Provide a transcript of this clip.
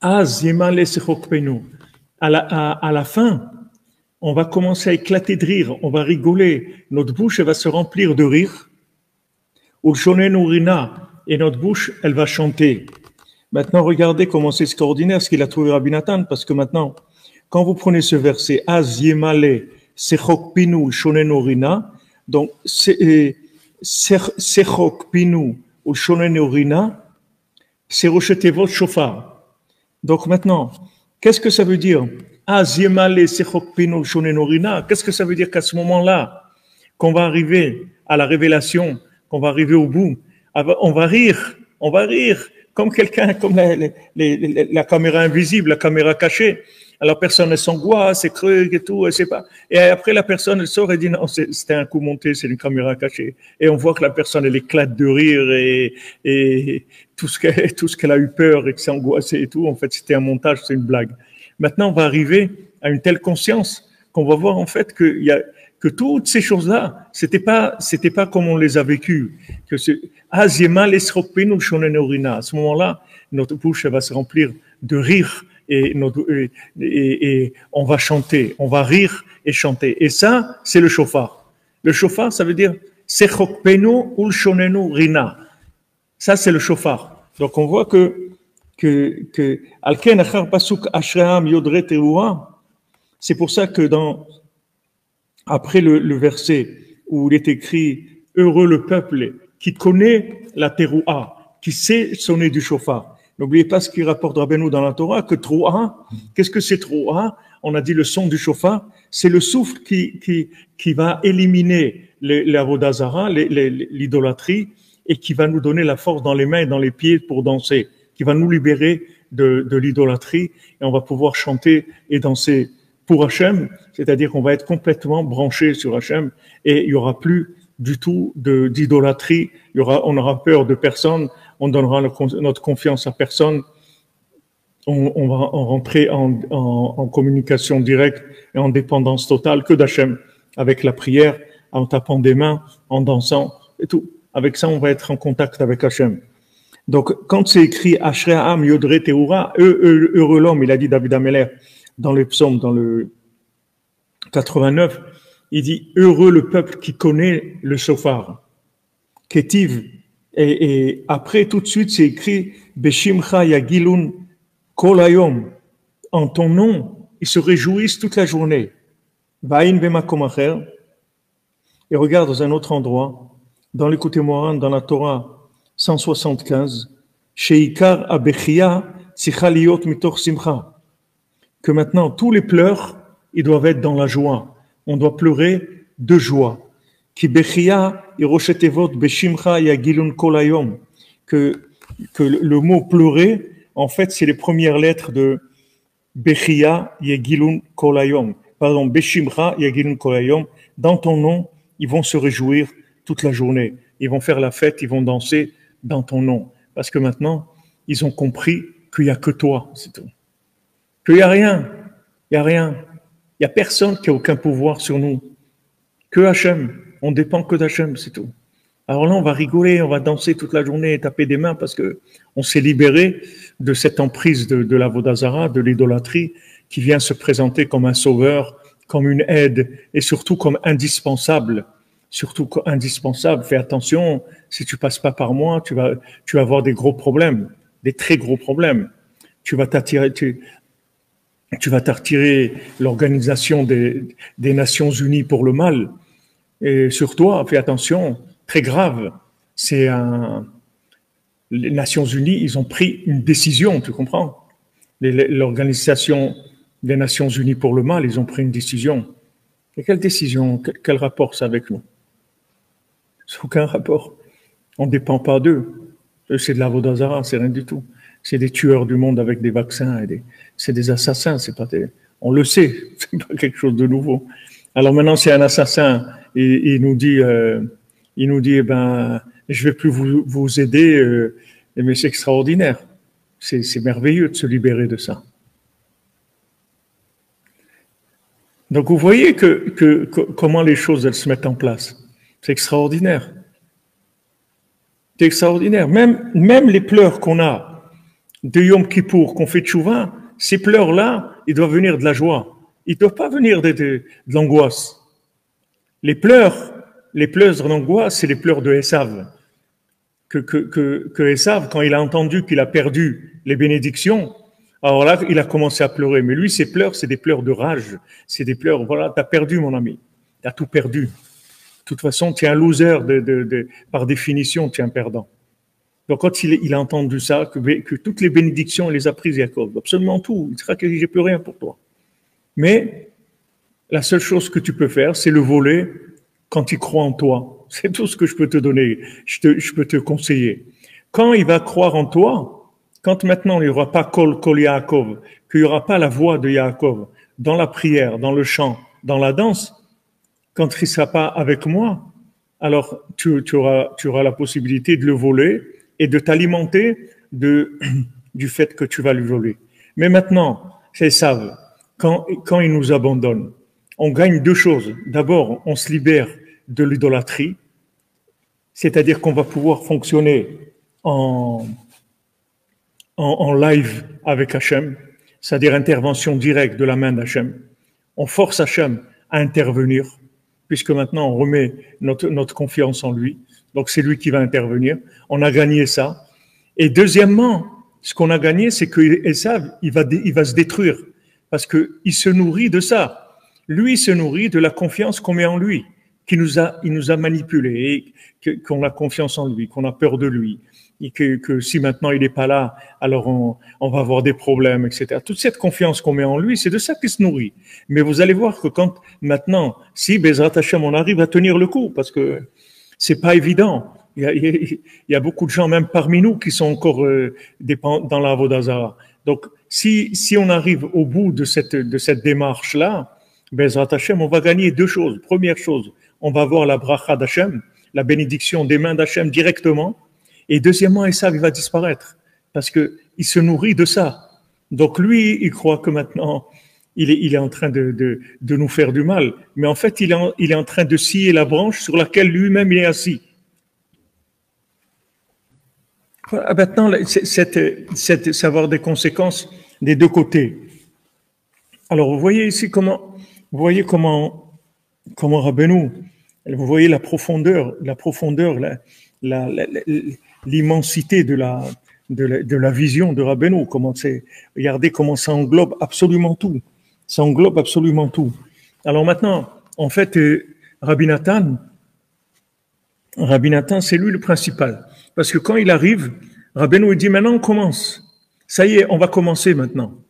Az yemale sechokpenu. À la fin, on va commencer à éclater de rire, on va rigoler, notre bouche elle va se remplir de rire. Ulshonenu rina, et notre bouche elle va chanter. Maintenant, regardez comment c'est extraordinaire ce qu'il a trouvé Rabbi Nathan, parce que maintenant, quand vous prenez ce verset, Az yemale sechokpinu ulshonenu rina, donc sechokpinu ulshonenu rina, c'est rejeter votre chauffard. Donc maintenant, qu'est-ce que ça veut dire? Qu'est-ce que ça veut dire qu'à ce moment-là, qu'on va arriver à la révélation, qu'on va arriver au bout, on va rire, comme quelqu'un, comme la caméra invisible, la caméra cachée. Alors personne ne s'angoisse, c'est creux et tout, et c'est pas. Et après la personne elle sort et dit non, c'était un coup monté, c'est une caméra cachée. Et on voit que la personne elle éclate de rire et tout ce qu'elle a eu peur et que c'est angoissé et tout, en fait c'était un montage, c'est une blague. Maintenant on va arriver à une telle conscience qu'on va voir en fait que toutes ces choses-là, c'était pas comme on les a vécues. Que à ce moment-là, notre bouche elle va se remplir de rire. Et on va chanter, on va rire et chanter. Et ça, c'est le shofar. Le shofar, ça veut dire Sechokpenu ulshonenu rina. Ça, c'est le shofar. Donc, on voit Alken achar pasuk ashream yodre teruah. C'est pour ça que après le verset où il est écrit heureux le peuple qui connaît la teruah, qui sait sonner du shofar. N'oubliez pas ce qu'il rapporte Rabbeinu dans la Torah, que Troa, qu'est-ce que c'est Troa? On a dit le son du shofar, c'est le souffle qui va éliminer l'avodazara, l'idolâtrie, et qui va nous donner la force dans les mains et dans les pieds pour danser, qui va nous libérer de l'idolâtrie, et on va pouvoir chanter et danser pour Hachem, c'est-à-dire qu'on va être complètement branché sur Hachem, et il n'y aura plus du tout d'idolâtrie, on aura peur de personne, on donnera notre confiance à personne, on va rentrer en communication directe et en dépendance totale que d'Hachem, avec la prière, en tapant des mains, en dansant et tout. Avec ça, on va être en contact avec Hachem. Donc, quand c'est écrit Ashrei Ha'am Yodre Teura, heureux l'homme, il a dit David Ameller dans le psaume, dans le 89, il dit heureux le peuple qui connaît le shofar, Ketiv. Et après, tout de suite, c'est écrit Beshimcha Yagilun Kol Hayom. En ton nom, ils se réjouissent toute la journée. Va'in b'makom acher. Et regarde dans un autre endroit, dans l'écoute Moran, dans la Torah 175, Sheikar Abechia Tzicha Liot Mitoch Simcha. Que maintenant, tous les pleurs, ils doivent être dans la joie. On doit pleurer de joie. Ki bechia iroshetevot beshimcha yagilun kol hayom. Que le mot pleurer, en fait, c'est les premières lettres de bechia yagilun kol hayom. Pardon, beshimcha yagilun kol hayom. Dans ton nom, ils vont se réjouir toute la journée. Ils vont faire la fête, ils vont danser dans ton nom. Parce que maintenant, ils ont compris qu'il n'y a que toi, c'est tout. Qu'il n'y a rien. Il n'y a rien. Il n'y a personne qui a aucun pouvoir sur nous. Que Hachem. On dépend que d'Hachem, c'est tout. Alors là, on va rigoler, on va danser toute la journée et taper des mains parce que on s'est libéré de cette emprise de la Vodazara, de l'idolâtrie, qui vient se présenter comme un sauveur, comme une aide et surtout comme indispensable. Surtout indispensable. Fais attention, si tu passes pas par moi, tu vas avoir des gros problèmes, des très gros problèmes. Tu vas t'attirer l'organisation des Nations Unies pour le mal. Et sur toi, fais attention, très grave. Les Nations Unies, ils ont pris une décision, tu comprends? L'organisation des Nations Unies pour le mal, ils ont pris une décision. Et quelle décision? Quel rapport ça avec nous? C'est aucun rapport. On ne dépend pas d'eux. C'est de la Vodazara, c'est rien du tout. C'est des tueurs du monde avec des vaccins, c'est des assassins, on le sait, c'est pas quelque chose de nouveau. Alors maintenant, c'est un assassin, et il nous dit, je vais plus vous aider, mais c'est extraordinaire. C'est merveilleux de se libérer de ça. Donc vous voyez comment les choses elles se mettent en place. C'est extraordinaire. C'est extraordinaire. Même les pleurs qu'on a de Yom Kippour qu'on fait tchouva, ces pleurs-là, ils doivent venir de la joie. Ils ne doivent pas venir de l'angoisse. Les pleurs d'angoisse, c'est les pleurs de Esav. Que Esav, quand il a entendu qu'il a perdu les bénédictions, alors là, il a commencé à pleurer. Mais lui, ses pleurs, c'est des pleurs de rage. C'est des pleurs, voilà, t'as perdu, mon ami. T'as tout perdu. De toute façon, tu es un loser par définition, tu es un perdant. Donc, quand il a entendu ça, que toutes les bénédictions, il les a prises, Jacob, absolument tout, il dira que j'ai plus rien pour toi. Mais la seule chose que tu peux faire, c'est le voler quand il croit en toi. C'est tout ce que je peux te donner, je peux te conseiller. Quand il va croire en toi, quand maintenant il n'y aura pas Kol Yaakov, qu'il n'y aura pas la voix de Yaakov dans la prière, dans le chant, dans la danse, quand il ne sera pas avec moi, alors tu auras la possibilité de le voler et de t'alimenter du fait que tu vas lui voler. Mais maintenant, c'est ça, quand il nous abandonne, on gagne deux choses. D'abord, on se libère de l'idolâtrie, c'est-à-dire qu'on va pouvoir fonctionner en live avec Hachem, c'est-à-dire intervention directe de la main d'Hachem. On force Hachem à intervenir, puisque maintenant on remet notre confiance en lui. Donc c'est lui qui va intervenir. On a gagné ça. Et deuxièmement, ce qu'on a gagné, c'est que Esav, il va se détruire, parce qu'il se nourrit de ça. Lui, il se nourrit de la confiance qu'on met en lui, il nous a manipulés, et qu'on a confiance en lui, qu'on a peur de lui, et que si maintenant il n'est pas là, alors on va avoir des problèmes, etc. Toute cette confiance qu'on met en lui, c'est de ça qu'il se nourrit. Mais vous allez voir que quand maintenant, si Bezrat Hashem, on arrive à tenir le coup, parce que c'est pas évident. Il y a beaucoup de gens, même parmi nous, qui sont encore dans la Avodah. Donc, si on arrive au bout de cette démarche-là, Bezrat Hashem, on va gagner deux choses. Première chose, on va avoir la bracha d'Hachem, la bénédiction des mains d'Hachem directement. Et deuxièmement, Esav, il va disparaître parce que il se nourrit de ça. Donc lui, il croit que maintenant, il est en train de nous faire du mal. Mais en fait, il est en train de scier la branche sur laquelle lui-même il est assis. Voilà, maintenant, ça va avoir des conséquences des deux côtés. Alors, vous voyez ici comment Rabbeinu, vous voyez la profondeur, l'immensité de la vision de Rabbeinu. Regardez comment ça englobe absolument tout. Ça englobe absolument tout. Alors maintenant, en fait, Rabbi Nathan, c'est lui le principal. Parce que quand il arrive, Rabbeinu il dit maintenant on commence. Ça y est, on va commencer maintenant.